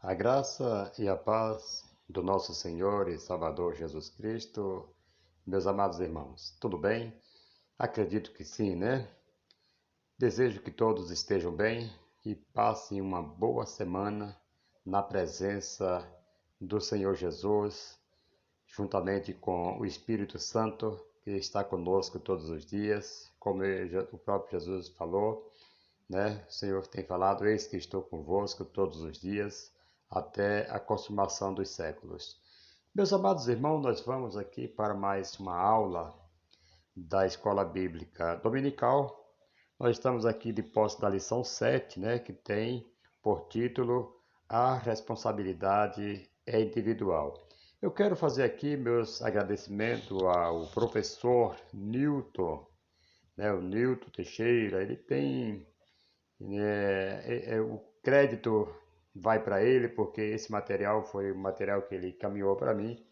A graça e a paz do nosso Senhor e Salvador Jesus Cristo, meus amados irmãos, tudo bem? Acredito que sim, né? Desejo que todos estejam bem e passem uma boa semana na presença do Senhor Jesus, juntamente com o Espírito Santo que está conosco todos os dias, como o próprio Jesus falou, né? O Senhor tem falado: eis que estou convosco todos os dias, até a consumação dos séculos. Meus amados irmãos, nós vamos aqui para mais uma aula da Escola Bíblica Dominical. Nós estamos aqui de posse da lição 7, né, que tem por título A Responsabilidade é Individual. Eu quero fazer aqui meus agradecimentos ao professor Newton, né, o Newton Teixeira. Ele tem o crédito vai para ele, porque esse material foi o material que ele caminhou para mim,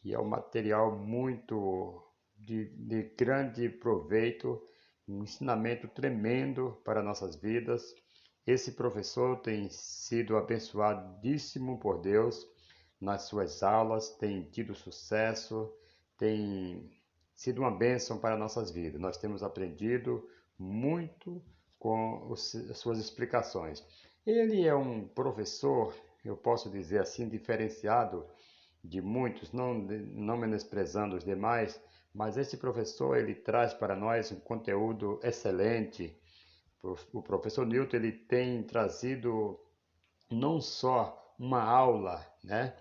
e é um material muito de grande proveito, um ensinamento tremendo para nossas vidas. Esse professor tem sido abençoadíssimo por Deus nas suas aulas, tem tido sucesso, tem sido uma bênção para nossas vidas. Nós temos aprendido muito com as suas explicações. Ele é um professor, eu posso dizer assim, diferenciado de muitos, não menosprezando os demais, mas esse professor ele traz para nós um conteúdo excelente. O professor Newton ele tem trazido não só uma aula, né,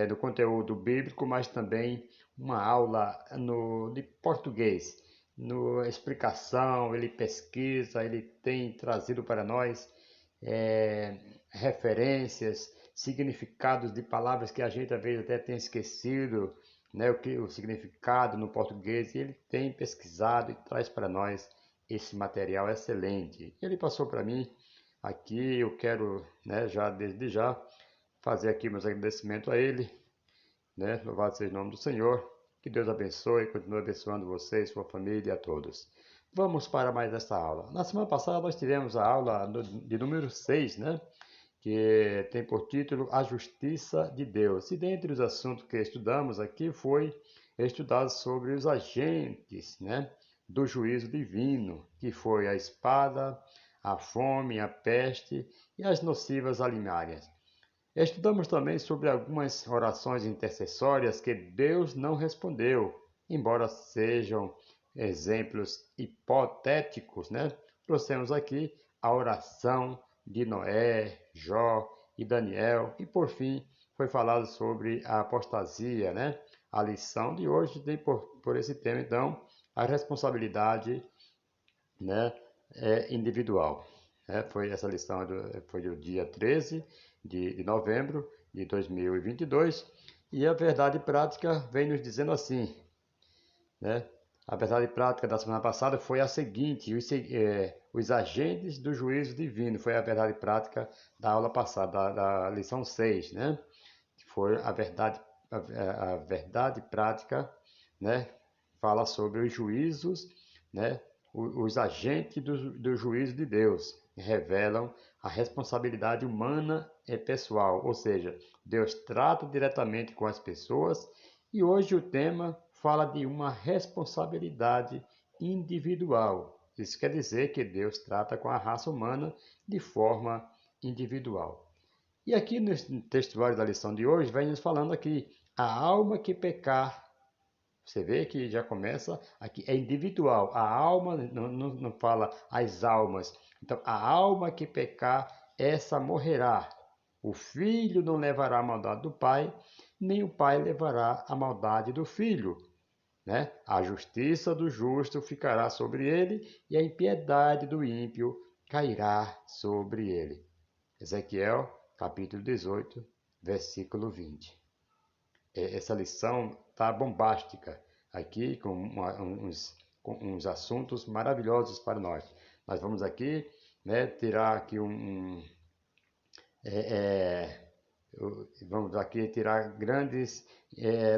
do conteúdo bíblico, mas também uma aula de português, no explicação, ele pesquisa, ele tem trazido para nós é, referências, significados de palavras que a gente às vezes até tem esquecido, né, o significado no português, e ele tem pesquisado e traz para nós esse material excelente. Ele passou para mim aqui, eu quero, né, já desde já fazer aqui meus agradecimentos a ele, né? Louvado seja o nome do Senhor. Que Deus abençoe e continue abençoando você, sua família e a todos. Vamos para mais esta aula. Na semana passada nós tivemos a aula de número 6, né? Que tem por título A Justiça de Deus. E dentre os assuntos que estudamos aqui foi estudar sobre os agentes, né, do juízo divino, que foi a espada, a fome, a peste e as nocivas alimárias. Estudamos também sobre algumas orações intercessórias que Deus não respondeu, embora sejam exemplos hipotéticos, né? Trouxemos aqui a oração de Noé, Jó e Daniel, e por fim foi falado sobre a apostasia, né? A lição de hoje tem por esse tema, então, a responsabilidade, né, individual. Foi essa lição foi do dia 13 de novembro de 2022, e a verdade prática vem nos dizendo assim, né? A verdade prática da semana passada foi a seguinte: os agentes do juízo divino, foi a verdade prática da aula passada, da lição 6, né? Que foi a verdade prática, né? Fala sobre os juízos, né? Os agentes do juízo de Deus revelam a responsabilidade humana e pessoal, ou seja, Deus trata diretamente com as pessoas, e hoje o tema fala de uma responsabilidade individual. Isso quer dizer que Deus trata com a raça humana de forma individual. E aqui no textuário da lição de hoje, vai nos falando aqui, a alma que pecar. Você vê que já começa aqui, é individual. A alma não fala as almas. Então, a alma que pecar, essa morrerá. O filho não levará a maldade do pai, nem o pai levará a maldade do filho. Né? A justiça do justo ficará sobre ele, e a impiedade do ímpio cairá sobre ele. Ezequiel, capítulo 18, versículo 20. Essa lição está bombástica aqui, com uns assuntos maravilhosos para nós. Nós vamos aqui, né, tirar aqui vamos aqui tirar grandes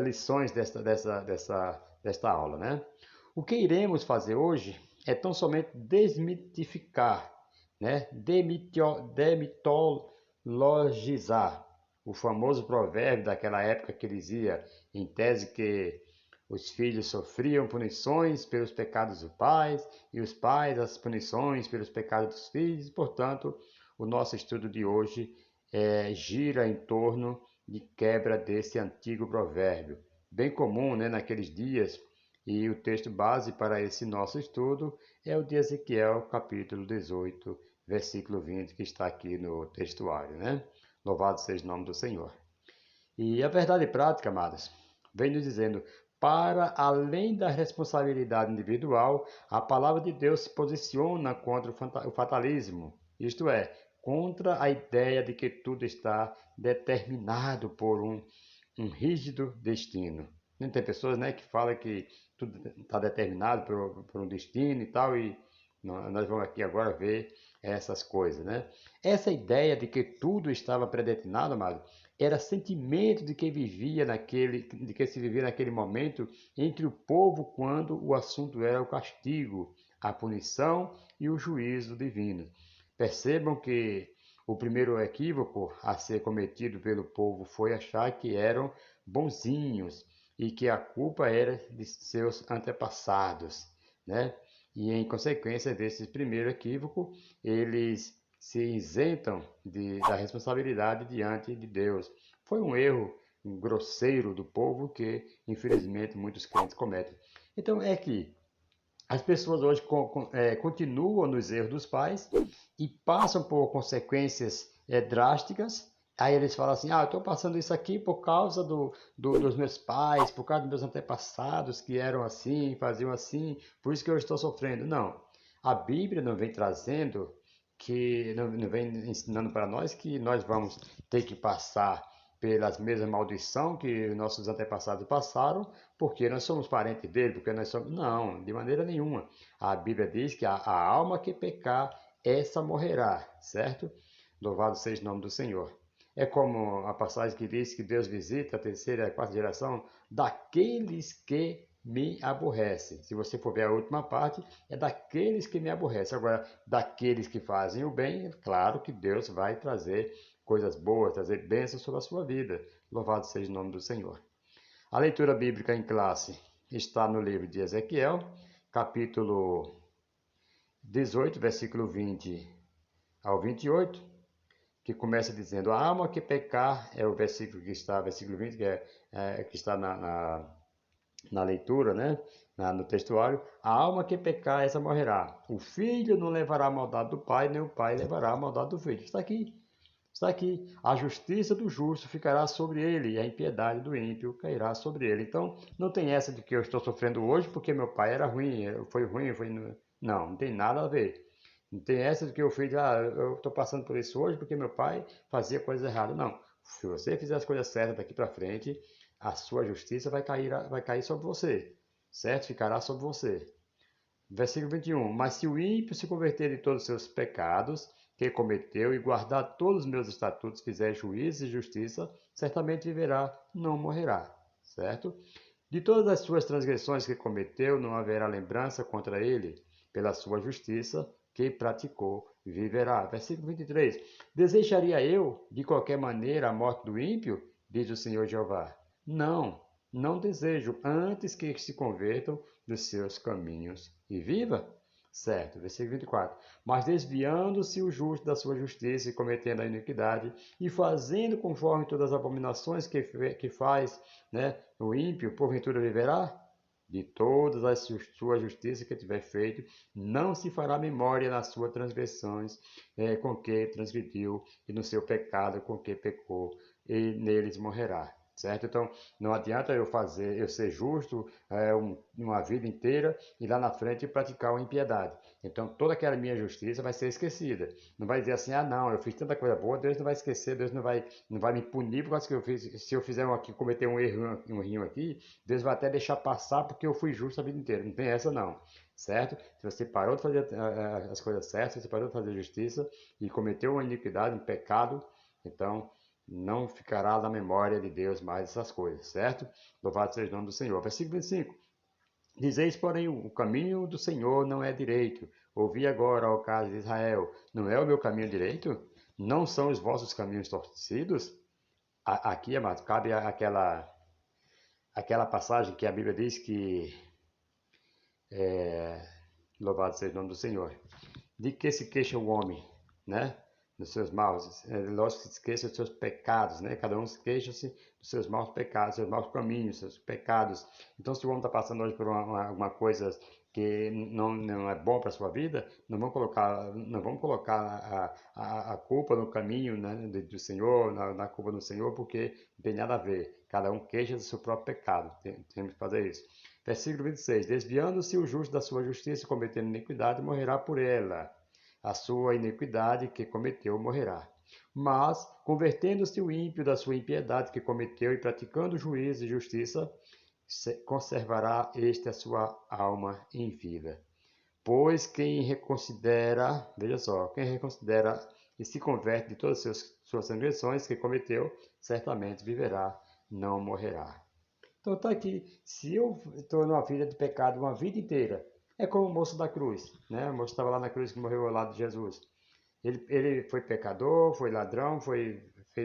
lições desta aula, né? O que iremos fazer hoje é tão somente desmitificar, né, demitologizar o famoso provérbio daquela época que dizia, em tese, que os filhos sofriam punições pelos pecados dos pais e os pais as punições pelos pecados dos filhos. Portanto, o nosso estudo de hoje gira em torno de quebra desse antigo provérbio, bem comum, né, naqueles dias. E o texto base para esse nosso estudo é o de Ezequiel, capítulo 18, versículo 20, que está aqui no textuário, né? Louvado seja o nome do Senhor. E a verdade prática, amados, vem nos dizendo, para além da responsabilidade individual, a palavra de Deus se posiciona contra o fatalismo, isto é, contra a ideia de que tudo está determinado por um rígido destino. Tem pessoas, né, que falam que tudo está determinado por um destino e tal, e nós vamos aqui agora ver essas coisas, né? Essa ideia de que tudo estava predestinado, amado, era sentimento de que de que se vivia naquele momento entre o povo quando o assunto era o castigo, a punição e o juízo divino. Percebam que o primeiro equívoco a ser cometido pelo povo foi achar que eram bonzinhos e que a culpa era de seus antepassados, né? E em consequência desse primeiro equívoco, eles se isentam da responsabilidade diante de Deus. Foi um erro grosseiro do povo que, infelizmente, muitos crentes cometem. Então, é que as pessoas hoje continuam nos erros dos pais e passam por consequências drásticas. Aí eles falam assim, eu estou passando isso aqui por causa dos meus pais, por causa dos meus antepassados que eram assim, faziam assim, por isso que eu estou sofrendo. Não, a Bíblia não vem trazendo, não vem ensinando para nós que nós vamos ter que passar pelas mesmas maldições que nossos antepassados passaram, porque nós somos parentes dele, porque nós somos... Não, de maneira nenhuma. A Bíblia diz que a alma que pecar, essa morrerá, certo? Louvado seja o nome do Senhor. É como a passagem que diz que Deus visita a terceira e a quarta geração daqueles que me aborrecem. Se você for ver a última parte, é daqueles que me aborrecem. Agora, daqueles que fazem o bem, claro que Deus vai trazer coisas boas, trazer bênçãos sobre a sua vida. Louvado seja o nome do Senhor. A leitura bíblica em classe está no livro de Ezequiel, capítulo 18, versículo 20 ao 28, que começa dizendo: a alma que pecar, é o versículo que está, versículo 20, que está na leitura, né? No textuário. A alma que pecar, essa morrerá. O filho não levará a maldade do pai, nem o pai levará a maldade do filho. Está aqui. Está aqui, a justiça do justo ficará sobre ele, e a impiedade do ímpio cairá sobre ele. Então, não tem essa de que eu estou sofrendo hoje porque meu pai era ruim, foi ruim, foi... Não, não tem nada a ver. Não tem essa de que eu fiz, eu estou passando por isso hoje porque meu pai fazia coisas erradas. Não. Se você fizer as coisas certas daqui para frente, a sua justiça vai cair sobre você, certo? Ficará sobre você. Versículo 21. Mas se o ímpio se converter de todos os seus pecados que cometeu e guardar todos os meus estatutos, fizer juízo e justiça, certamente viverá, não morrerá. Certo? De todas as suas transgressões que cometeu, não haverá lembrança contra ele. Pela sua justiça que praticou, viverá. Versículo 23. Desejaria eu, de qualquer maneira, a morte do ímpio? Diz o Senhor Jeová. Não, não desejo, antes que se convertam dos seus caminhos e viva. Certo, versículo 24. Mas desviando-se o justo da sua justiça e cometendo a iniquidade e fazendo conforme todas as abominações que faz, né, o ímpio, porventura viverá? De todas as suas justiças que tiver feito, não se fará memória nas suas transgressões com que transgrediu e no seu pecado com que pecou, e neles morrerá. Certo? Então, não adianta eu ser justo uma vida inteira e lá na frente praticar uma impiedade. Então, toda aquela minha justiça vai ser esquecida. Não vai dizer assim, não, eu fiz tanta coisa boa, Deus não vai esquecer, Deus não vai me punir por causa que eu fiz. Se eu fizer cometer um errinho aqui, Deus vai até deixar passar porque eu fui justo a vida inteira. Não tem essa não, certo? Se você parou de fazer as coisas certas, se você parou de fazer justiça e cometeu uma iniquidade, um pecado, então não ficará na memória de Deus mais essas coisas, certo? Louvado seja o nome do Senhor. Versículo 25. Dizeis, porém, o caminho do Senhor não é direito. Ouvi agora, ó casa de Israel, não é o meu caminho direito? Não são os vossos caminhos torcidos? Aqui, amados, cabe aquela passagem que a Bíblia diz que, louvado seja o nome do Senhor, de que se queixa o homem, né? Dos seus maus, lógico que se esqueça dos seus pecados, né? Cada um se queixa-se dos seus maus pecados, seus maus caminhos, seus pecados. Então, se o homem está passando hoje por alguma coisa que não é bom para a sua vida, não vamos colocar a culpa no caminho, né, do Senhor, na culpa do Senhor, porque não tem nada a ver. Cada um queixa do seu próprio pecado. Temos que fazer isso. Versículo 26. Desviando-se o justo da sua justiça e cometendo iniquidade, morrerá por ela. A sua iniquidade que cometeu morrerá. Mas, convertendo-se o ímpio da sua impiedade que cometeu e praticando juízo e justiça, conservará este a sua alma em vida. Pois quem reconsidera, veja só, quem reconsidera e se converte de todas as suas transgressões que cometeu, certamente viverá, não morrerá. Então está aqui, se eu estou numa vida de pecado uma vida inteira, é como o moço da cruz, né? O moço estava lá na cruz que morreu ao lado de Jesus. Ele foi pecador, foi ladrão,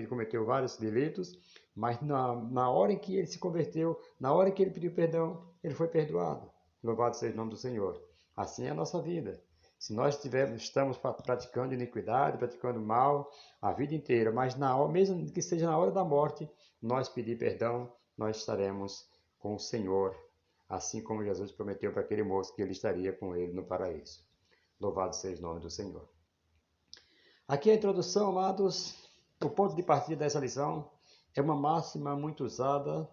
cometeu vários delitos, mas na hora em que ele se converteu, na hora em que ele pediu perdão, ele foi perdoado. Louvado seja o nome do Senhor. Assim é a nossa vida. Se nós estamos praticando iniquidade, praticando mal a vida inteira, mas mesmo que seja na hora da morte, nós pedir perdão, nós estaremos com o Senhor, assim como Jesus prometeu para aquele moço que ele estaria com ele no paraíso. Louvado seja o nome do Senhor. Aqui a introdução, amados, o ponto de partida dessa lição é uma máxima muito usada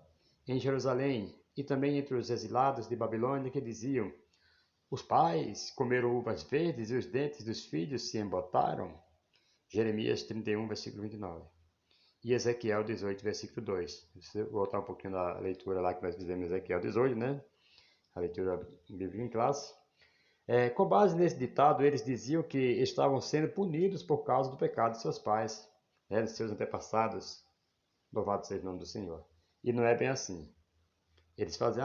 em Jerusalém e também entre os exilados de Babilônia que diziam: os pais comeram uvas verdes e os dentes dos filhos se embotaram. Jeremias 31, versículo 29. E Ezequiel 18, versículo 2. Se eu voltar um pouquinho da leitura lá que nós fizemos em Ezequiel 18, né? A leitura bíblica em classe. Com base nesse ditado, eles diziam que estavam sendo punidos por causa do pecado de seus pais, né, de seus antepassados. Louvado seja o nome do Senhor. E não é bem assim. Eles fazem,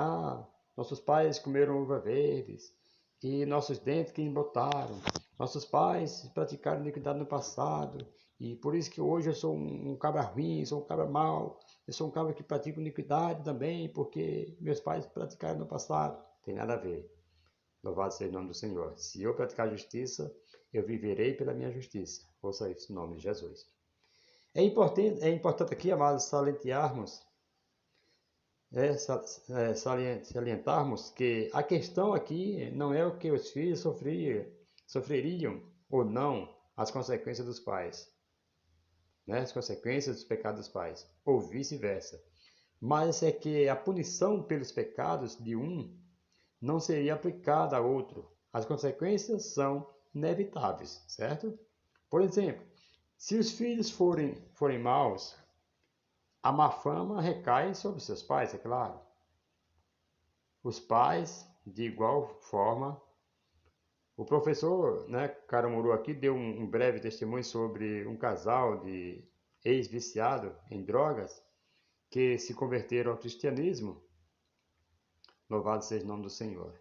nossos pais comeram uva verdes e nossos dentes que embotaram. Nossos pais praticaram iniquidade no passado e por isso que hoje eu sou um cabra ruim, sou um cabra mau. Eu sou um cabra que pratica iniquidade também porque meus pais praticaram no passado. Tem nada a ver. Louvado seja o nome do Senhor. Se eu praticar justiça, eu viverei pela minha justiça. Ouça isso em nome de Jesus. É importante aqui, amados, salientarmos que a questão aqui não é o que os filhos sofreriam ou não as consequências dos pais, né? As consequências dos pecados dos pais, ou vice-versa. Mas é que a punição pelos pecados de um não seria aplicada a outro. As consequências são inevitáveis, certo? Por exemplo, se os filhos forem maus, a má fama recai sobre seus pais, é claro. Os pais, de igual forma. O professor, né, Caramuru aqui deu um breve testemunho sobre um casal de ex-viciado em drogas que se converteram ao cristianismo. Louvado seja o nome do Senhor.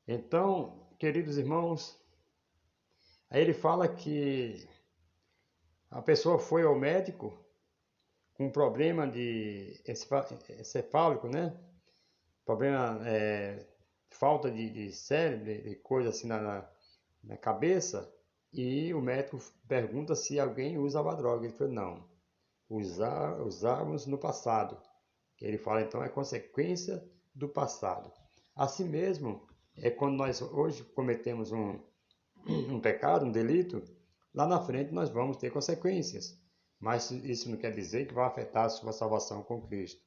Então, queridos irmãos, aí ele fala que a pessoa foi ao médico com um problema de encefálico, né? Problema, falta de cérebro, de coisa assim na cabeça, e o médico pergunta se alguém usava droga. Ele falou, não, usávamos no passado. Ele fala, então, é consequência do passado. Assim mesmo, é quando nós hoje cometemos um pecado, um delito, lá na frente nós vamos ter consequências. Mas isso não quer dizer que vai afetar a sua salvação com Cristo.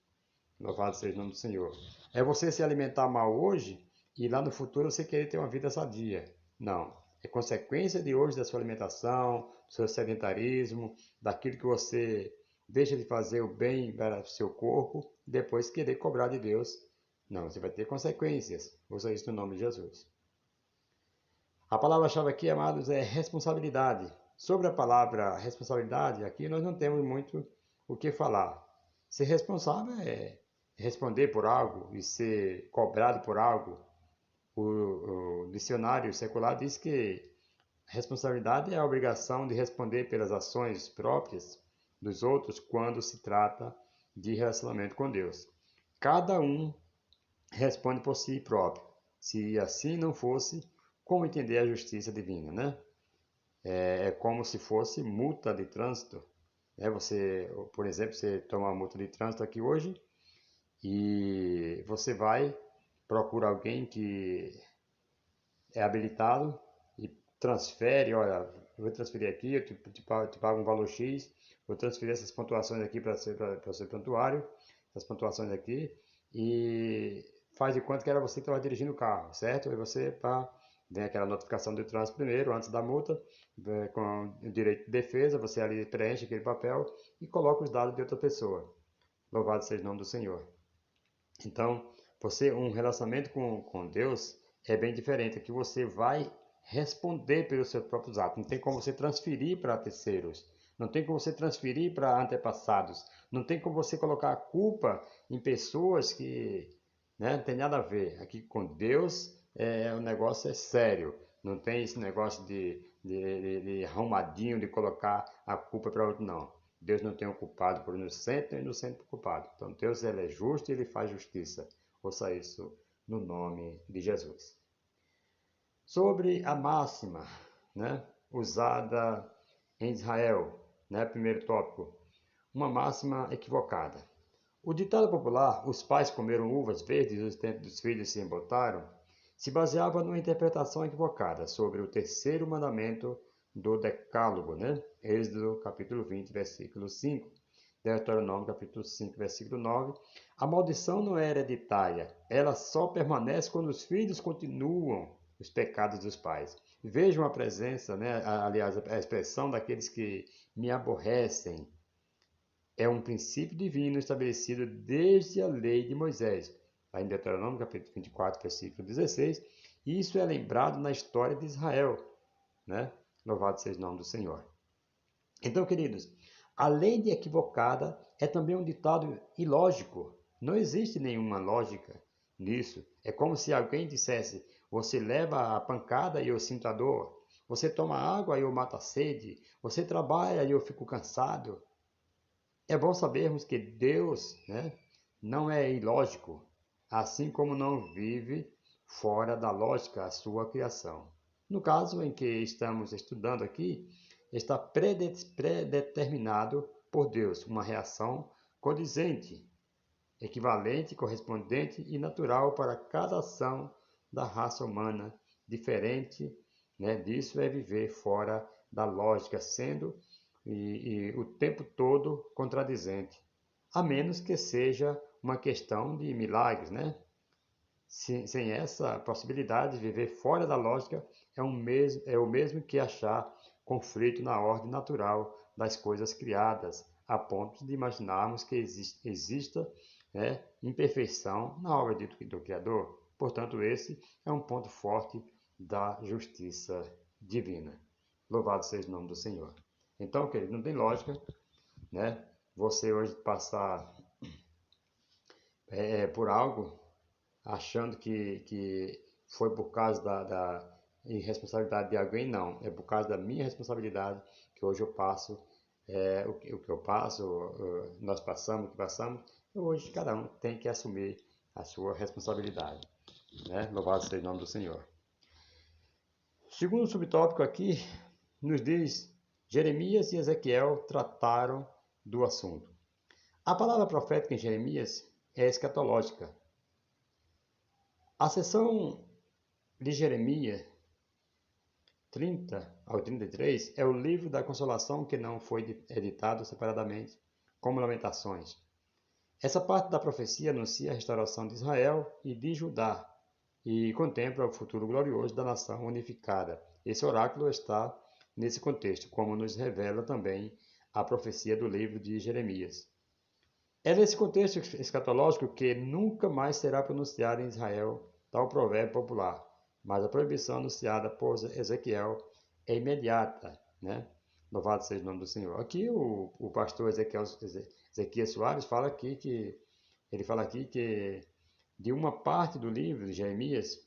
Louvado seja o nome do Senhor. É você se alimentar mal hoje e lá no futuro você querer ter uma vida sadia. Não. É consequência de hoje da sua alimentação, do seu sedentarismo, daquilo que você deixa de fazer o bem para o seu corpo e depois querer cobrar de Deus. Não, você vai ter consequências. Usa isso no nome de Jesus. A palavra-chave aqui, amados, é responsabilidade. Sobre a palavra responsabilidade, aqui nós não temos muito o que falar. Ser responsável é responder por algo e ser cobrado por algo. O dicionário secular diz que responsabilidade é a obrigação de responder pelas ações próprias dos outros quando se trata de relacionamento com Deus. Cada um responde por si próprio. Se assim não fosse, como entender a justiça divina, né? É como se fosse multa de trânsito. Você, por exemplo, você toma uma multa de trânsito aqui hoje e você vai, procura alguém que é habilitado e transfere, olha, eu vou transferir aqui, eu te pago um valor X, vou transferir essas pontuações aqui para ser prontuário, essas pontuações aqui, e faz de conta que era você que estava dirigindo o carro, certo? Aí você vem aquela notificação do trânsito primeiro, antes da multa, com o direito de defesa, você ali preenche aquele papel e coloca os dados de outra pessoa. Louvado seja o nome do Senhor. Então, um relacionamento com Deus é bem diferente, que você vai responder pelos seus próprios atos. Não tem como você transferir para terceiros. Não tem como você transferir para antepassados. Não tem como você colocar a culpa em pessoas que, né, não tem nada a ver. Aqui com Deus, o negócio é sério. Não tem esse negócio de arrumadinho, de colocar a culpa para outro, não. Deus não tem um culpado por inocente, nem inocente por culpado. Então Deus ele é justo e ele faz justiça. Ouça isso no nome de Jesus. Sobre a máxima, né, usada em Israel, né, primeiro tópico, uma máxima equivocada. O ditado popular, os pais comeram uvas verdes e os dentes dos filhos se embotaram, se baseava numa interpretação equivocada sobre o terceiro mandamento do Decálogo, né? Êxodo capítulo 20, versículo 5, Deuteronômio capítulo 5, versículo 9. A maldição não é hereditária, ela só permanece quando os filhos continuam os pecados dos pais. Vejam a presença, né? Aliás, a expressão daqueles que me aborrecem. É um princípio divino estabelecido desde a lei de Moisés, lá em Deuteronômio capítulo 24, versículo 16, e isso é lembrado na história de Israel, né? Louvado seja o nome do Senhor. Então, queridos, a lei de equivocada é também um ditado ilógico. Não existe nenhuma lógica nisso. É como se alguém dissesse: você leva a pancada e eu sinto a dor. Você toma água e eu mato a sede. Você trabalha e eu fico cansado. É bom sabermos que Deus, né, não é ilógico, assim como não vive fora da lógica a sua criação. No caso em que estamos estudando aqui, está predeterminado por Deus uma reação condizente, equivalente, correspondente e natural para cada ação da raça humana. Diferente, né, disso é viver fora da lógica, sendo o tempo todo contradizente, a menos que seja uma questão de milagres, né? Sem essa possibilidade, viver fora da lógica é o mesmo que achar conflito na ordem natural das coisas criadas, a ponto de imaginarmos que exista, né, imperfeição na obra do Criador. Portanto, esse é um ponto forte da justiça divina. Louvado seja o nome do Senhor. Então, querido, não tem lógica, né? Você hoje passar por algo achando que foi por causa da irresponsabilidade de alguém, não. É por causa da minha responsabilidade que hoje eu passo o que eu passo, nós passamos o que passamos. E hoje cada um tem que assumir a sua responsabilidade, né? Louvado seja o nome do Senhor. Segundo subtópico aqui, nos diz: Jeremias e Ezequiel trataram do assunto. A palavra profética em Jeremias é escatológica. A seção de Jeremias 30 ao 33 é o livro da consolação que não foi editado separadamente, como Lamentações. Essa parte da profecia anuncia a restauração de Israel e de Judá e contempla o futuro glorioso da nação unificada. Esse oráculo está nesse contexto, como nos revela também a profecia do livro de Jeremias. É nesse contexto escatológico que nunca mais será pronunciado em Israel tal provérbio popular, mas a proibição anunciada por Ezequiel é imediata, né? Louvado seja o nome do Senhor. Aqui o pastor Ezequias Soares fala aqui que de uma parte do livro de Jeremias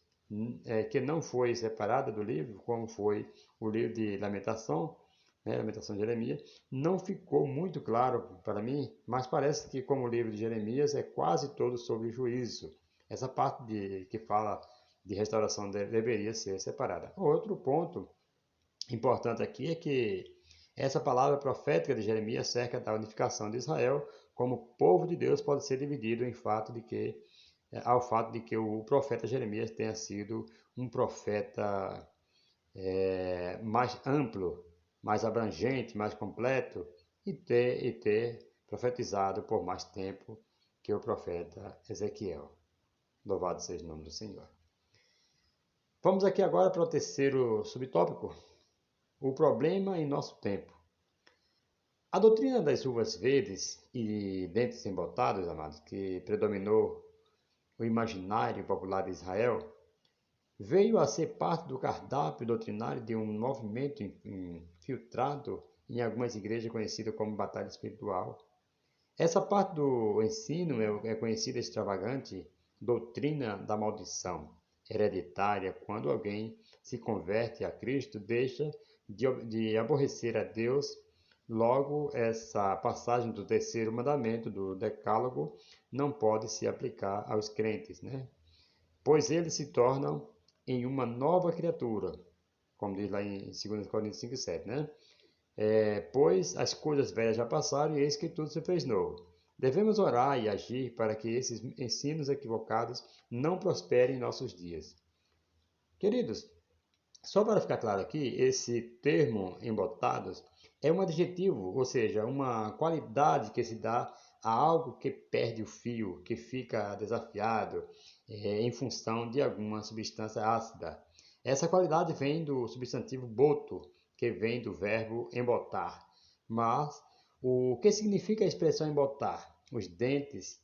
que não foi separada do livro, como foi o livro de Lamentação, né, Lamentação de Jeremias, não ficou muito claro para mim, mas parece que como o livro de Jeremias é quase todo sobre juízo. Essa parte que fala de restauração deveria ser separada. Outro ponto importante aqui é que essa palavra profética de Jeremias acerca da unificação de Israel como povo de Deus pode ser dividido ao fato de que o profeta Jeremias tenha sido um profeta mais amplo, mais abrangente, mais completo e ter profetizado por mais tempo que o profeta Ezequiel. Louvado seja o nome do Senhor. Vamos aqui agora para o terceiro subtópico, o problema em nosso tempo. A doutrina das uvas verdes e dentes embotados, amados, que predominou o imaginário popular de Israel, veio a ser parte do cardápio doutrinário de um movimento infiltrado em algumas igrejas conhecido como batalha espiritual. Essa parte do ensino é conhecida extravagante doutrina da maldição hereditária. Quando alguém se converte a Cristo, deixa de aborrecer a Deus. Logo, essa passagem do terceiro mandamento do Decálogo não pode se aplicar aos crentes, né? Pois eles se tornam em uma nova criatura, como diz lá em 2 Coríntios 5,7, né? Pois as coisas velhas já passaram e eis que tudo se fez novo. Devemos orar e agir para que esses ensinos equivocados não prosperem em nossos dias. Queridos, só para ficar claro aqui, esse termo embotados é um adjetivo, ou seja, uma qualidade que se dá a algo que perde o fio, que fica desafiado em função de alguma substância ácida. Essa qualidade vem do substantivo boto, que vem do verbo embotar. Mas o que significa a expressão embotar? Os dentes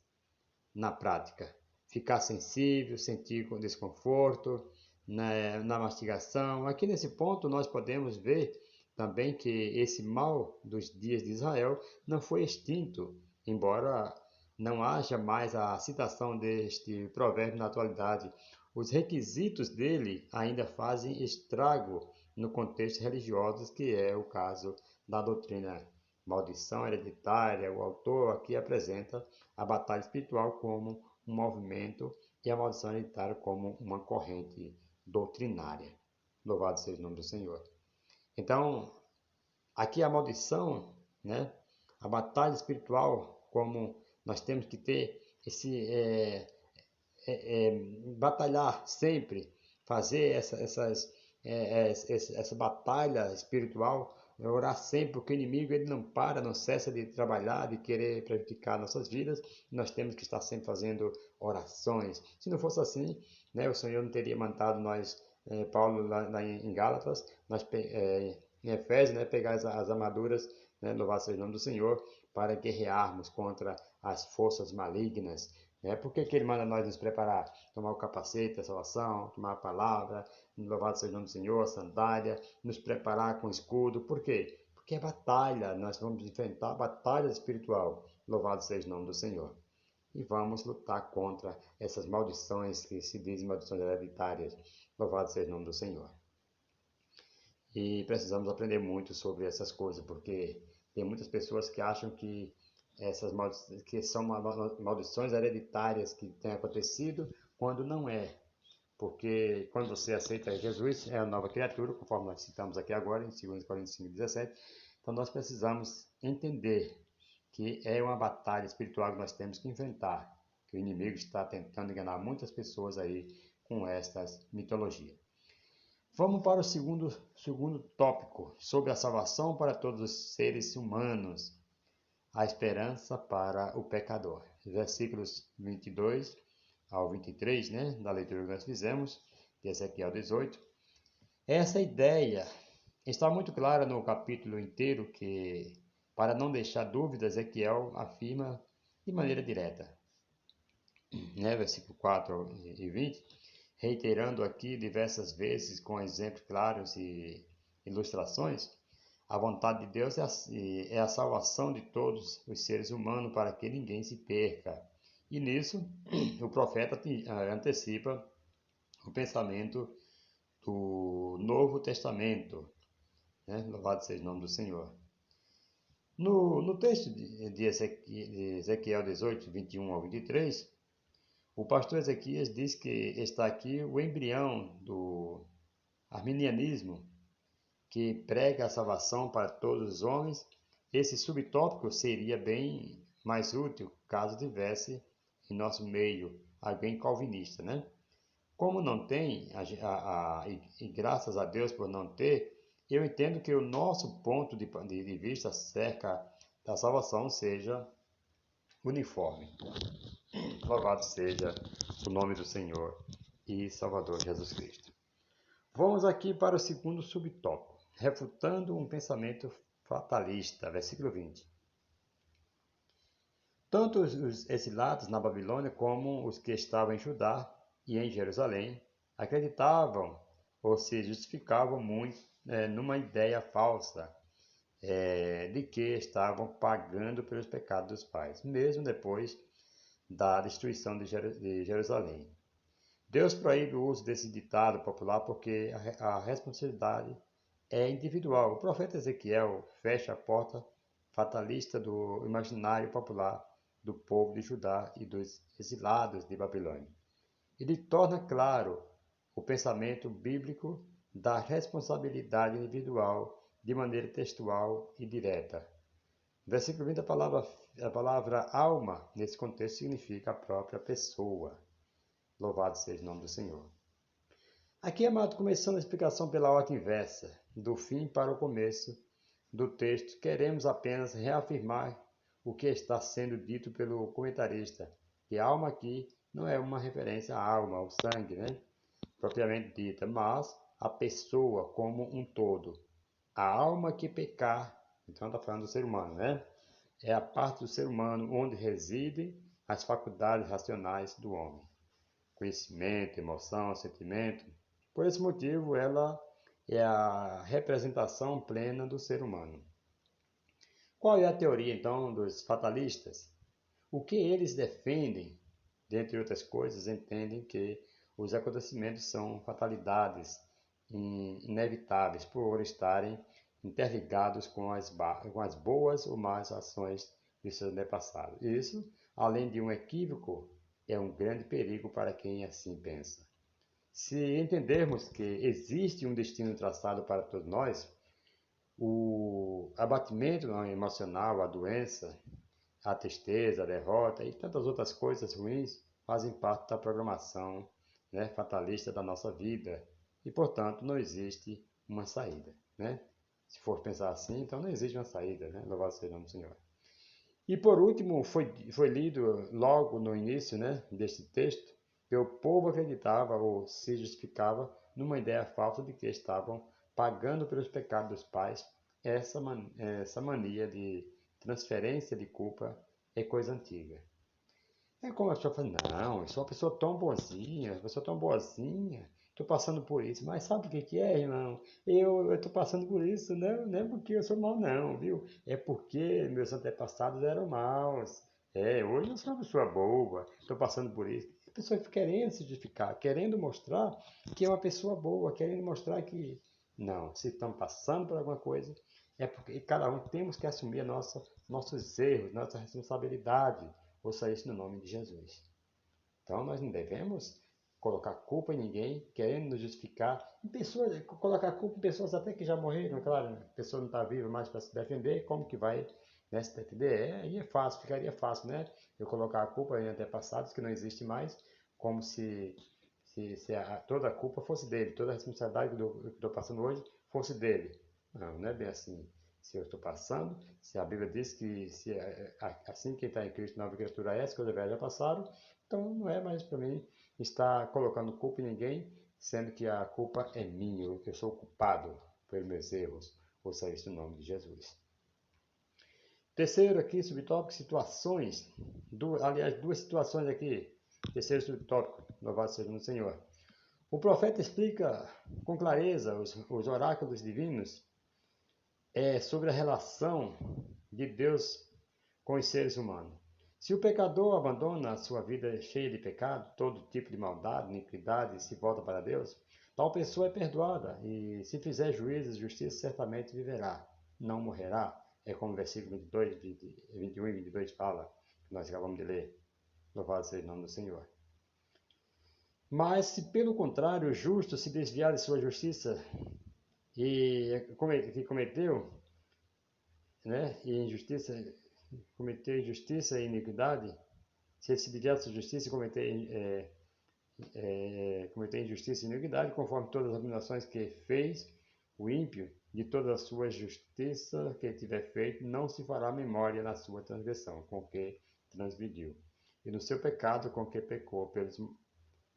na prática. Ficar sensível, sentir desconforto na mastigação. Aqui nesse ponto nós podemos ver também que esse mal dos dias de Israel não foi extinto, embora não haja mais a citação deste provérbio na atualidade. Os requisitos dele ainda fazem estrago no contexto religioso, que é o caso da doutrina maldição hereditária. O autor aqui apresenta a batalha espiritual como um movimento e a maldição hereditária como uma corrente doutrinária. Louvado seja o nome do Senhor. Então, aqui a maldição, né? A batalha espiritual, como nós temos que ter batalhar sempre, fazer essa batalha espiritual, orar sempre, porque o inimigo ele não para, não cessa de trabalhar, de querer prejudicar nossas vidas. Nós temos que estar sempre fazendo orações. Se não fosse assim, né, o Senhor não teria mandado nós, Paulo lá em Gálatas, em Efésios, né, pegar as armaduras, né, louvado seja o nome do Senhor, para guerrearmos contra as forças malignas. Por que ele manda nós nos preparar? Tomar o capacete, a salvação, tomar a palavra, louvado seja o nome do Senhor, a sandália, nos preparar com escudo. Por quê? Porque é batalha, nós vamos enfrentar a batalha espiritual. Louvado seja o nome do Senhor. E vamos lutar contra essas maldições que se dizem maldições hereditárias. Louvado seja o nome do Senhor. E precisamos aprender muito sobre essas coisas, porque tem muitas pessoas que acham que que são maldições hereditárias que têm acontecido, quando não é. Porque quando você aceita Jesus, é a nova criatura, conforme nós citamos aqui agora, em 2 Coríntios 5,17. Então nós precisamos entender que é uma batalha espiritual que nós temos que enfrentar, que o inimigo está tentando enganar muitas pessoas aí com estas mitologias. Vamos para o segundo tópico, sobre a salvação para todos os seres humanos, a esperança para o pecador. Versículos 22 ao 23, né, da leitura que nós fizemos, de Ezequiel 18. Essa ideia está muito clara no capítulo inteiro, que, para não deixar dúvidas, Ezequiel afirma de maneira direta, né, versículo 4 e 20, reiterando aqui diversas vezes com exemplos claros e ilustrações, a vontade de Deus é a salvação de todos os seres humanos para que ninguém se perca. E nisso, o profeta antecipa o pensamento do Novo Testamento. né? Louvado seja o nome do Senhor. No texto de Ezequiel 18, 21 ao 23, o pastor Ezequias diz que está aqui o embrião do arminianismo, que prega a salvação para todos os homens. Esse subtópico seria bem mais útil caso tivesse em nosso meio alguém calvinista, né? Como não tem, e graças a Deus por não ter, eu entendo que o nosso ponto de vista acerca da salvação seja uniforme. Louvado seja o nome do Senhor e Salvador Jesus Cristo. Vamos aqui para o segundo subtópico, refutando um pensamento fatalista, versículo 20. Tanto os exilados na Babilônia como os que estavam em Judá e em Jerusalém acreditavam ou se justificavam muito numa ideia falsa de que estavam pagando pelos pecados dos pais, mesmo depois da destruição de Jerusalém. Deus proíbe o uso desse ditado popular porque a responsabilidade é individual. O profeta Ezequiel fecha a porta fatalista do imaginário popular do povo de Judá e dos exilados de Babilônia. Ele torna claro o pensamento bíblico da responsabilidade individual de maneira textual e direta. Versículo 20, a palavra alma, nesse contexto, significa a própria pessoa. Louvado seja o nome do Senhor. Aqui, amado, começando a explicação pela ordem inversa, do fim para o começo do texto, queremos apenas reafirmar o que está sendo dito pelo comentarista, que a alma aqui não é uma referência à alma, ao sangue, né? Propriamente dita, mas a pessoa como um todo. A alma que pecar, então está falando do ser humano, né? É a parte do ser humano onde residem as faculdades racionais do homem. Conhecimento, emoção, sentimento. Por esse motivo, ela é a representação plena do ser humano. Qual é a teoria, então, dos fatalistas? O que eles defendem, dentre outras coisas, entendem que os acontecimentos são fatalidades inevitáveis por estarem interligados com as boas ou más ações de seus antepassados. Isso, além de um equívoco, é um grande perigo para quem assim pensa. Se entendermos que existe um destino traçado para todos nós, o abatimento emocional, a doença, a tristeza, a derrota e tantas outras coisas ruins fazem parte da programação, né, fatalista da nossa vida e, portanto, não existe uma saída, né? Se for pensar assim, então não existe uma saída, né? Louvado seja o nome do Senhor. E por último, foi lido logo no início, né, deste texto, que o povo acreditava ou se justificava numa ideia falsa de que estavam pagando pelos pecados dos pais. Essa mania de transferência de culpa é coisa antiga. É como a pessoa fala, não, eu sou uma pessoa tão boazinha, uma pessoa tão boazinha, estou passando por isso. Mas sabe o que que é, irmão? Eu estou passando por isso, não é porque eu sou mau, não, viu? É porque meus antepassados eram maus. Hoje eu sou uma pessoa boa, estou passando por isso. A pessoa fica querendo se justificar, querendo mostrar que é uma pessoa boa, querendo mostrar que, não, se estão passando por alguma coisa, é porque cada um temos que assumir nossos erros, nossa responsabilidade. Ouça isso no nome de Jesus. Então nós não devemos colocar culpa em ninguém, querendo nos justificar. Colocar culpa em pessoas até que já morreram, claro, a pessoa não está viva mais para se defender, como que vai, né, se defender? Aí é fácil, ficaria fácil, né? Eu colocar a culpa em antepassados que não existe mais, como se toda a culpa fosse dele, toda a responsabilidade que eu estou passando hoje fosse dele. Não, não é bem assim. Se eu estou passando, se a Bíblia diz que assim quem está em Cristo, nova criatura é, as coisas velhas já passaram, então não é mais para mim estar colocando culpa em ninguém, sendo que a culpa é minha, eu sou culpado pelos meus erros. Ouça isso no nome de Jesus. Terceiro aqui, subtópico, situações. Aliás, duas situações aqui. Terceiro subtópico, louvado seja o Senhor. O profeta explica com clareza os oráculos divinos sobre a relação de Deus com os seres humanos. Se o pecador abandona a sua vida cheia de pecado, todo tipo de maldade, iniquidade, e se volta para Deus, tal pessoa é perdoada, e se fizer juízo e justiça, certamente viverá, não morrerá. É como o versículo 22, 21 e 22 fala, que nós acabamos de ler. Louvado seja o nome do Senhor. Mas se pelo contrário o justo se desviar de sua justiça que cometeu, né, e cometeu injustiça e iniquidade, se ele se desviar de sua justiça e cometer injustiça e iniquidade, conforme todas as abominações que fez, o ímpio, de toda a sua justiça que tiver feito, não se fará memória na sua transgressão, com que transgrediu. E no seu pecado, com que pecou,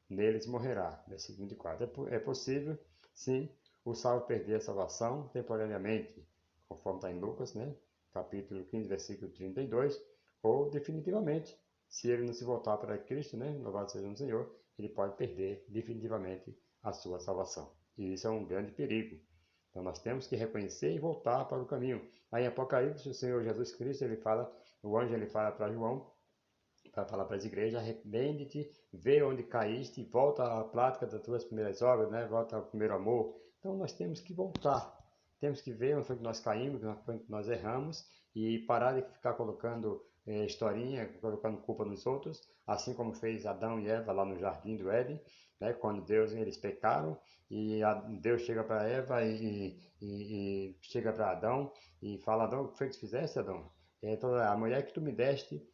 neles morrerá. Versículo 24. É possível, sim, o salvo perder a salvação temporariamente, conforme está em Lucas, né? Capítulo 15, versículo 32, ou definitivamente, se ele não se voltar para Cristo, né? Louvado seja o Senhor, ele pode perder definitivamente a sua salvação. E isso é um grande perigo. Então nós temos que reconhecer e voltar para o caminho. Aí em Apocalipse, o Senhor Jesus Cristo, o anjo ele fala para João, para falar para as igrejas, arrepende-te, vê onde caíste, volta à prática das tuas primeiras obras, né? Volta ao primeiro amor. Então nós temos que voltar, temos que ver onde foi que nós caímos, onde foi que nós erramos e parar de ficar colocando historinha, colocando culpa nos outros, assim como fez Adão e Eva lá no jardim do Éden, né? Quando eles pecaram e Deus chega para Eva e chega para Adão e fala: Adão, o que foi que fizeste, Adão? Então, a mulher que tu me deste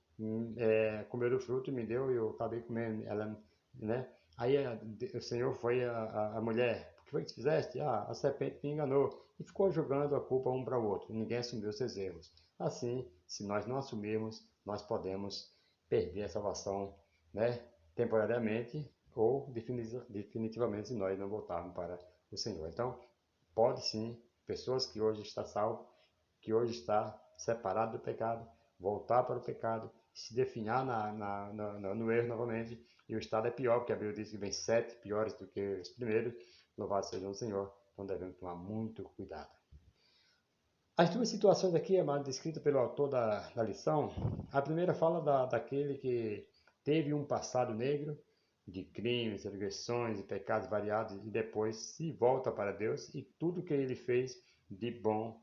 comeu do fruto e me deu e eu acabei comendo ela, né? Aí o Senhor foi a mulher: o que foi que tu fizeste? A serpente me enganou. E ficou jogando a culpa um para o outro. Ninguém assumiu seus erros. Assim, se nós não assumirmos, nós podemos perder a salvação, né? Temporariamente ou definitivamente se nós não voltarmos para o Senhor. Então, pode sim, pessoas que hoje estão salvas, que hoje está separado do pecado, voltar para o pecado, se definhar no erro novamente, e o estado é pior, porque a Bíblia diz que vem 7 piores do que os primeiros. Louvado seja o Senhor, então devemos tomar muito cuidado. As duas situações aqui, amado, descritas pelo autor da lição, a primeira fala daquele que teve um passado negro, de crimes, transgressões e pecados variados, e depois se volta para Deus, e tudo que ele fez de bom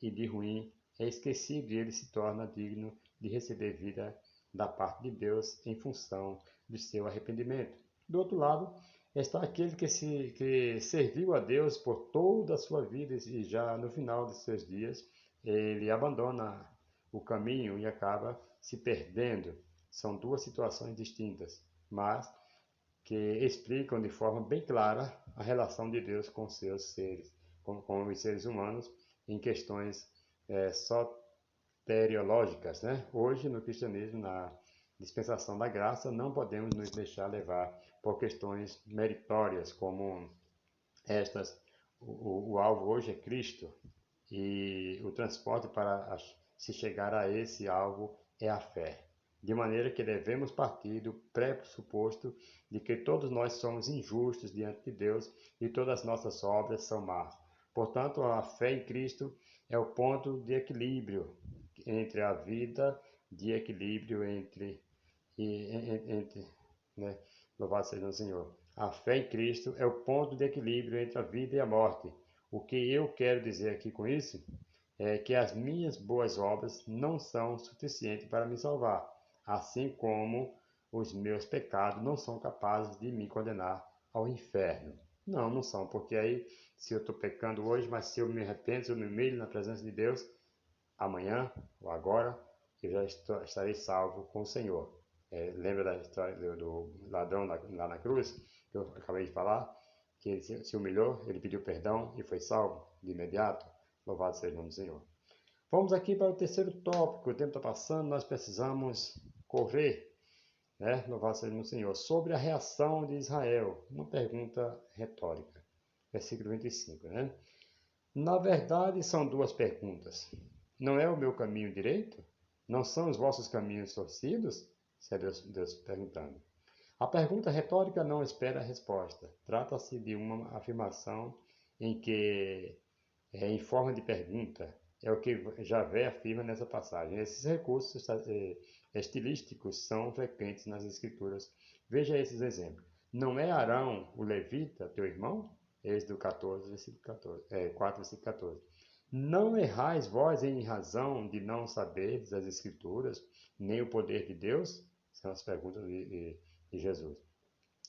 e de ruim é esquecido, e ele se torna digno de receber vida da parte de Deus em função do seu arrependimento. Do outro lado, está aquele que serviu a Deus por toda a sua vida e já no final de seus dias ele abandona o caminho e acaba se perdendo. São duas situações distintas, mas que explicam de forma bem clara a relação de Deus com seus seres, com os seres humanos em questões soteriológicas, né? Hoje no cristianismo, na dispensação da graça, não podemos nos deixar levar por questões meritórias como estas. O alvo hoje é Cristo e o transporte para se chegar a esse alvo é a fé. De maneira que devemos partir do pressuposto de que todos nós somos injustos diante de Deus e todas as nossas obras são más. Portanto, a fé em Cristo é o ponto de equilíbrio entre a vida, de equilíbrio entre, né? Louvado seja o Senhor. A fé em Cristo é o ponto de equilíbrio entre a vida e a morte. O que eu quero dizer aqui com isso é que as minhas boas obras não são suficientes para me salvar, assim como os meus pecados não são capazes de me condenar ao inferno. Não, não são, porque aí, se eu estou pecando hoje, mas se eu me arrependo, se eu me humilho na presença de Deus, amanhã ou agora, eu já estarei salvo com o Senhor. Lembra da história do ladrão lá na cruz, que eu acabei de falar? Que ele se humilhou, ele pediu perdão e foi salvo de imediato. Louvado seja o nome do Senhor. Vamos aqui para o terceiro tópico. O tempo está passando, nós precisamos correr, né? Louvado seja o nome do Senhor. Sobre a reação de Israel. Uma pergunta retórica. Versículo 25, né? Na verdade, são duas perguntas. Não é o meu caminho direito? Não são os vossos caminhos torcidos? Isso é Deus perguntando. A pergunta retórica não espera a resposta. Trata-se de uma afirmação em forma de pergunta, É o que Javé afirma nessa passagem. Esses recursos estilísticos são frequentes nas Escrituras. Veja esses exemplos. Não é Arão, o levita, teu irmão? Êxodo 14, versículo 14, 4, versículo 14. Não errais vós em razão de não saberdes as Escrituras, nem o poder de Deus? São as perguntas de Jesus.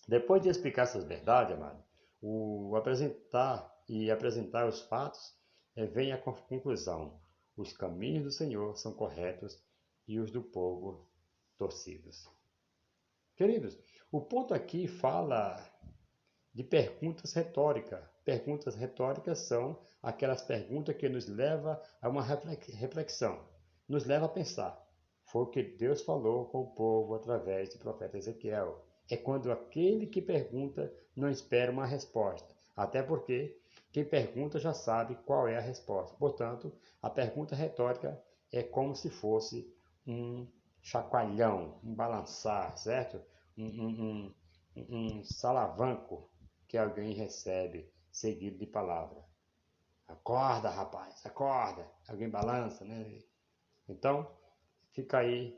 Depois de explicar essas verdades, amado, o apresentar os fatos, vem a conclusão. Os caminhos do Senhor são corretos e os do povo torcidos. Queridos, o ponto aqui fala de perguntas retóricas. Perguntas retóricas são aquelas perguntas que nos levam a uma reflexão, nos levam a pensar. Foi o que Deus falou com o povo através do profeta Ezequiel. É quando aquele que pergunta não espera uma resposta, até porque quem pergunta já sabe qual é a resposta. Portanto, a pergunta retórica é como se fosse um chacoalhão, um balançar, certo? Um salavanco que alguém recebe seguido de palavra. Acorda, rapaz, acorda. Alguém balança, né? Então, fica aí,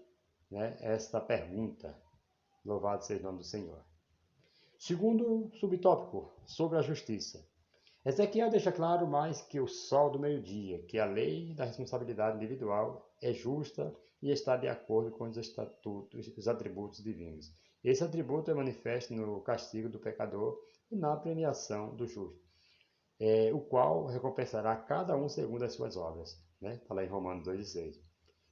né, esta pergunta. Louvado seja o nome do Senhor. Segundo subtópico, sobre a justiça. Ezequiel deixa claro mais que o sol do meio-dia, que a lei da responsabilidade individual é justa e está de acordo com os estatutos, os atributos divinos. Esse atributo é manifesto no castigo do pecador e na premiação do justo, o qual recompensará cada um segundo as suas obras. Está lá em Romanos 2,6.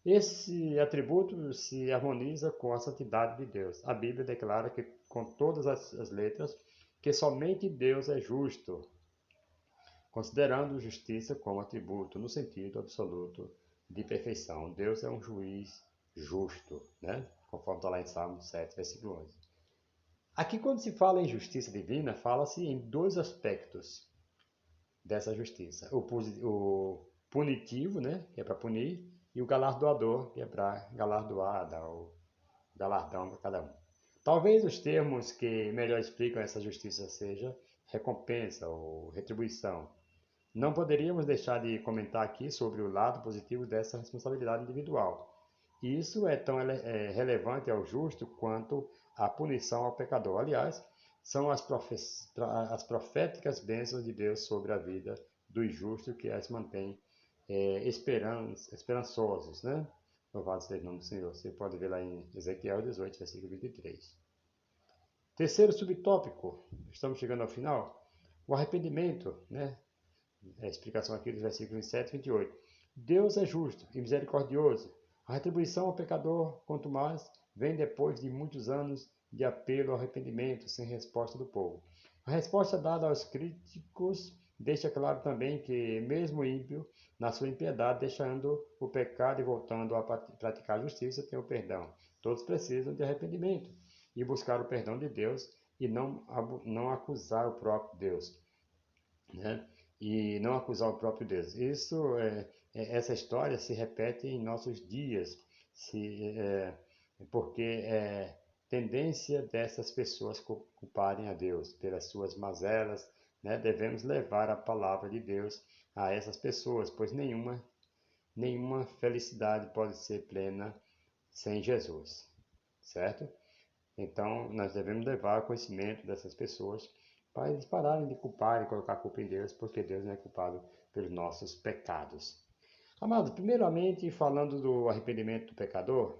Esse atributo se harmoniza com a santidade de Deus. A Bíblia declara que, com todas as letras, que somente Deus é justo, considerando justiça como atributo no sentido absoluto de perfeição. Deus é um juiz justo, né? Conforme está lá em Salmo 7, versículo 11. Aqui, quando se fala em justiça divina, fala-se em dois aspectos dessa justiça. O punitivo, né? Que é para punir, e o galardoador, que é para galardoar, dar o galardão para cada um. Talvez os termos que melhor explicam essa justiça seja recompensa ou retribuição. Não poderíamos deixar de comentar aqui sobre o lado positivo dessa responsabilidade individual. E isso é tão relevante ao justo quanto a punição ao pecador. Aliás, são as proféticas bênçãos de Deus sobre a vida dos justos que as mantém esperançosos, né? Louvado seja o nome do Senhor. Você pode ver lá em Ezequiel 18, versículo 23. Terceiro subtópico, estamos chegando ao final. O arrependimento, né? A explicação aqui dos versículos 27 e 28. Deus é justo e misericordioso. A retribuição ao pecador, quanto mais, vem depois de muitos anos de apelo ao arrependimento, sem resposta do povo. A resposta dada aos críticos deixa claro também que, mesmo o ímpio, na sua impiedade, deixando o pecado e voltando a praticar a justiça, tem o perdão. Todos precisam de arrependimento e buscar o perdão de Deus e não acusar o próprio Deus, né? E não acusar o próprio Deus. Essa história se repete em nossos dias, porque é tendência dessas pessoas culparem a Deus pelas suas mazelas, né? Devemos levar a palavra de Deus a essas pessoas, pois nenhuma felicidade pode ser plena sem Jesus, certo? Então, nós devemos levar conhecimento dessas pessoas para eles pararem de culpar e colocar a culpa em Deus, porque Deus não é culpado pelos nossos pecados. Amados, primeiramente, falando do arrependimento do pecador,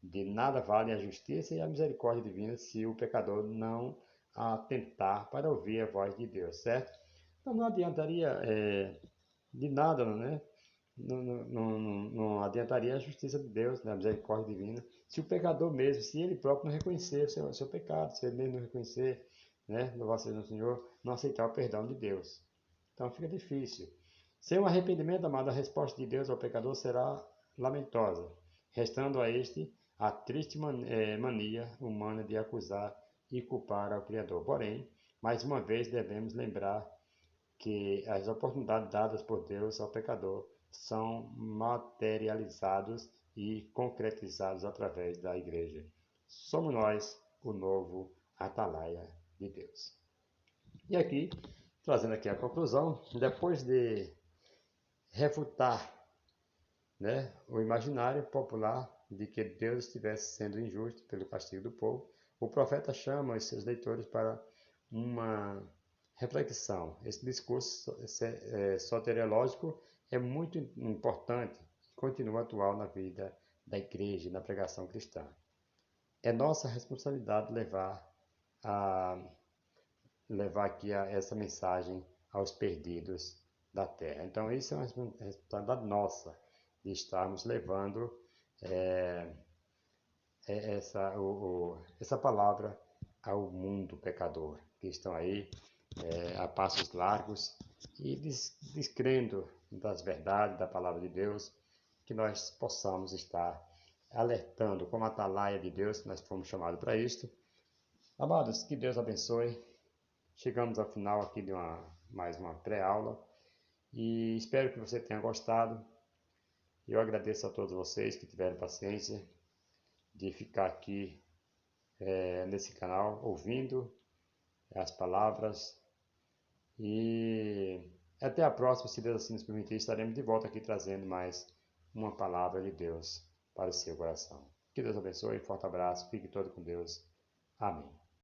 de nada vale a justiça e a misericórdia divina se o pecador não atentar para ouvir a voz de Deus, certo? Então, não adiantaria de nada, né? Não adiantaria a justiça de Deus, né, a misericórdia divina, se o pecador mesmo, se ele próprio não reconhecer o seu pecado, se ele mesmo não reconhecer, né, louvado seja o Senhor, não aceitar o perdão de Deus. Então fica difícil. Sem um arrependimento, amado, a resposta de Deus ao pecador será lamentosa, restando a este a triste mania humana de acusar e culpar ao Criador. Porém, mais uma vez devemos lembrar que as oportunidades dadas por Deus ao pecador são materializados e concretizados através da igreja. Somos nós o novo atalaia de Deus. E aqui, trazendo aqui a conclusão, depois de refutar né, o imaginário popular de que Deus estivesse sendo injusto pelo castigo do povo, o profeta chama os seus leitores para uma reflexão. Esse discurso soteriológico é muito importante e continua atual na vida da igreja e na pregação cristã. É nossa responsabilidade levar aqui essa mensagem aos perdidos da terra. Então, isso é uma responsabilidade nossa, de estarmos levando essa palavra ao mundo pecador, que estão aí a passos largos e descrendo das verdades da palavra de Deus, que nós possamos estar alertando como atalaia de Deus, nós fomos chamados para isto. Amados, que Deus abençoe. Chegamos ao final aqui de mais uma pré-aula e espero que você tenha gostado. Eu agradeço a todos vocês que tiveram paciência de ficar aqui nesse canal ouvindo as palavras e até a próxima, se Deus assim nos permitir, estaremos de volta aqui trazendo mais uma palavra de Deus para o seu coração. Que Deus abençoe, forte abraço, fique todo com Deus. Amém.